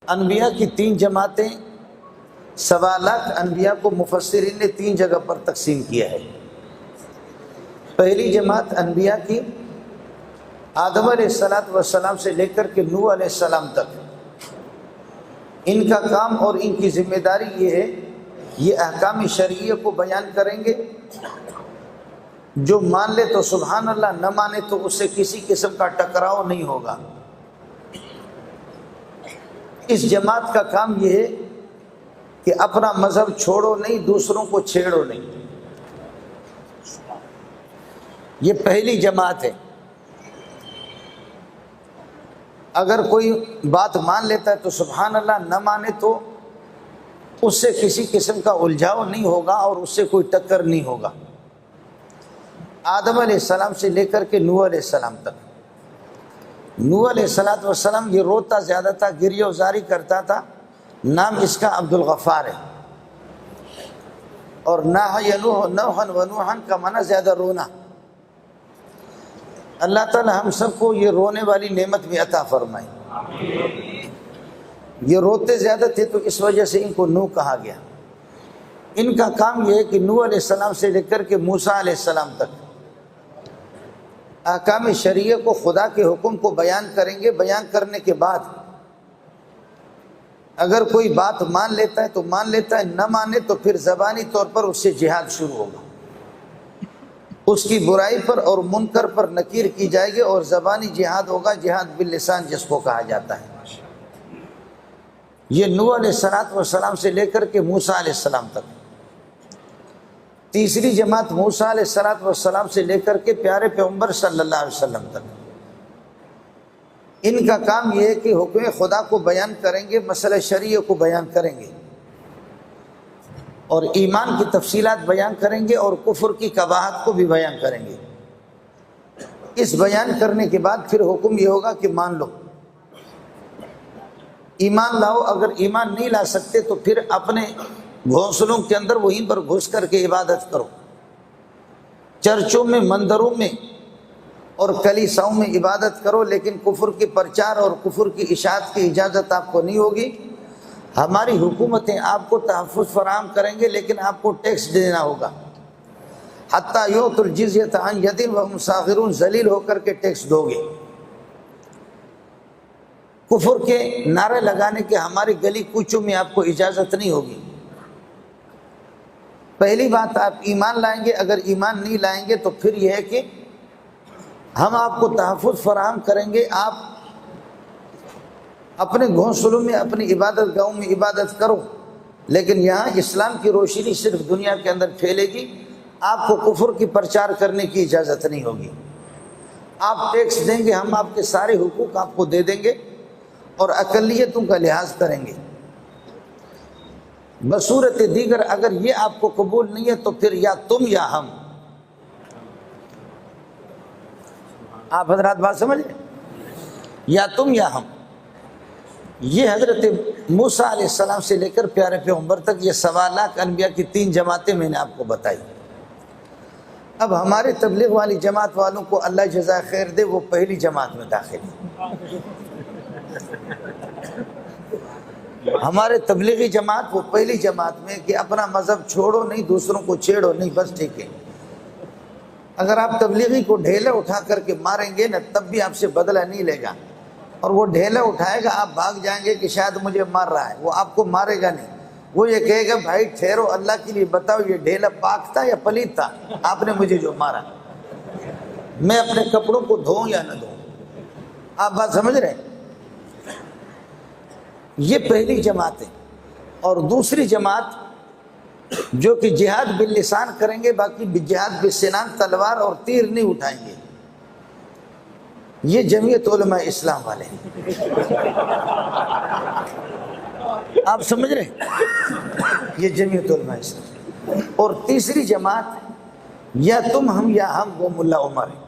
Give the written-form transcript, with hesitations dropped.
انبیاء کی تین جماعتیں، 1.25 انبیاء کو مفسرین نے 3 جگہ پر تقسیم کیا ہے۔ پہلی جماعت انبیاء کی آدم علیہ السلام سے لے کر کے نوح علیہ السلام تک، ان کا کام اور ان کی ذمہ داری یہ ہے، یہ احکام شرعیہ کو بیان کریں گے۔ جو مان لے تو سبحان اللہ، نہ مانے تو اس سے کسی قسم کا ٹکراؤ نہیں ہوگا۔ اس جماعت کا کام یہ ہے کہ اپنا مذہب چھوڑو نہیں، دوسروں کو چھیڑو نہیں۔ یہ پہلی جماعت ہے۔ اگر کوئی بات مان لیتا ہے تو سبحان اللہ، نہ مانے تو اس سے کسی قسم کا الجھاؤ نہیں ہوگا اور اس سے کوئی ٹکر نہیں ہوگا۔ آدم علیہ السلام سے لے کر کے نوح علیہ السلام تک۔ نوح علیہ السلام یہ روتا زیادہ تھا، گریہ وزاری کرتا تھا۔ نام اس کا عبد الغفار ہے۔ اور نوحا کا معنی زیادہ رونا۔ اللہ تعالی ہم سب کو یہ رونے والی نعمت بھی عطا فرمائے۔ یہ روتے زیادہ تھے تو اس وجہ سے ان کو نوح کہا گیا۔ ان کا کام یہ ہے کہ نوح علیہ السلام سے لے کر کے موسیٰ علیہ السلام تک احکام شریعہ کو، خدا کے حکم کو بیان کریں گے۔ بیان کرنے کے بعد اگر کوئی بات مان لیتا ہے تو مان لیتا ہے، نہ مانے تو پھر زبانی طور پر اس سے جہاد شروع ہوگا۔ اس کی برائی پر اور منکر پر نکیر کی جائے گی اور زبانی جہاد ہوگا، جہاد باللسان جس کو کہا جاتا ہے۔ یہ نوح علیہ السلام سے لے کر کے موسیٰ علیہ السلام تک۔ تیسری جماعت موسیٰ علیہ السلام سے لے کر کے پیارے پیغمبر صلی اللہ علیہ وسلم تک۔ ان کا کام یہ ہے کہ حکم خدا کو بیان کریں گے، مسئلہ شریعہ کو بیان کریں گے اور ایمان کی تفصیلات بیان کریں گے اور کفر کی قباحت کو بھی بیان کریں گے۔ اس بیان کرنے کے بعد پھر حکم یہ ہوگا کہ مان لو، ایمان لاؤ۔ اگر ایمان نہیں لا سکتے تو پھر اپنے گھونسلوں کے اندر وہیں پر گھس کر کے عبادت کرو۔ چرچوں میں، مندروں میں اور کلیساؤں میں عبادت کرو، لیکن کفر کی پرچار اور کفر کی اشاعت کی اجازت آپ کو نہیں ہوگی۔ ہماری حکومتیں آپ کو تحفظ فراہم کریں گے، لیکن آپ کو ٹیکس دینا ہوگا۔ حتیٰ یؤتوا الجزیۃ عن ید وہم صاغرون، ذلیل ہو کر کے ٹیکس دو گے۔ کفر کے نعرے لگانے کے ہماری گلی کوچوں میں آپ کو اجازت نہیں ہوگی۔ پہلی بات آپ ایمان لائیں گے۔ اگر ایمان نہیں لائیں گے تو پھر یہ ہے کہ ہم آپ کو تحفظ فراہم کریں گے، آپ اپنے گھونسلوں میں، اپنی عبادت گاہوں میں عبادت کرو، لیکن یہاں اسلام کی روشنی صرف دنیا کے اندر پھیلے گی۔ آپ کو کفر کی پرچار کرنے کی اجازت نہیں ہوگی۔ آپ ٹیکس دیں گے، ہم آپ کے سارے حقوق آپ کو دے دیں گے اور اقلیتوں کا لحاظ کریں گے۔ بصورت دیگر اگر یہ آپ کو قبول نہیں ہے تو پھر یا تم یا ہم۔ آپ حضرات بات سمجھ لیں، یا تم یا ہم۔ یہ حضرت موسیٰ علیہ السلام سے لے کر پیارے پیغمبر تک یہ 1.25 انبیاء کی 3 جماعتیں میں نے آپ کو بتائی۔ اب ہمارے تبلیغ والی جماعت والوں کو اللہ جزائے خیر دے، وہ پہلی جماعت میں داخل ہیں۔ ہمارے تبلیغی جماعت وہ پہلی جماعت میں کہ اپنا مذہب چھوڑو نہیں، دوسروں کو چھیڑو نہیں، بس ٹھیک ہے۔ اگر آپ تبلیغی کو ڈھیلے اٹھا کر کے ماریں گے نا، تب بھی آپ سے بدلہ نہیں لے گا، اور وہ ڈھیلے اٹھائے گا، آپ بھاگ جائیں گے کہ شاید مجھے مار رہا ہے۔ وہ آپ کو مارے گا نہیں، وہ یہ کہے گا بھائی ٹھہرو، اللہ کے لیے بتاؤ یہ ڈھیلا پاک تھا یا پلیت تھا؟ آپ نے مجھے جو مارا، میں اپنے کپڑوں کو دھوؤں یا نہ دھوؤں؟ آپ بات سمجھ رہے ہیں؟ یہ پہلی جماعت ہے۔ اور دوسری جماعت جو کہ جہاد باللسان کریں گے، باقی جہاد بالسنان، تلوار اور تیر نہیں اٹھائیں گے، یہ جمعیت علماء اسلام والے ہیں۔ آپ سمجھ رہے ہیں؟ یہ جمعیت علماء اسلام۔ اور تیسری جماعت یا تم ہم یا ہم، وہ ملا عمر ہے۔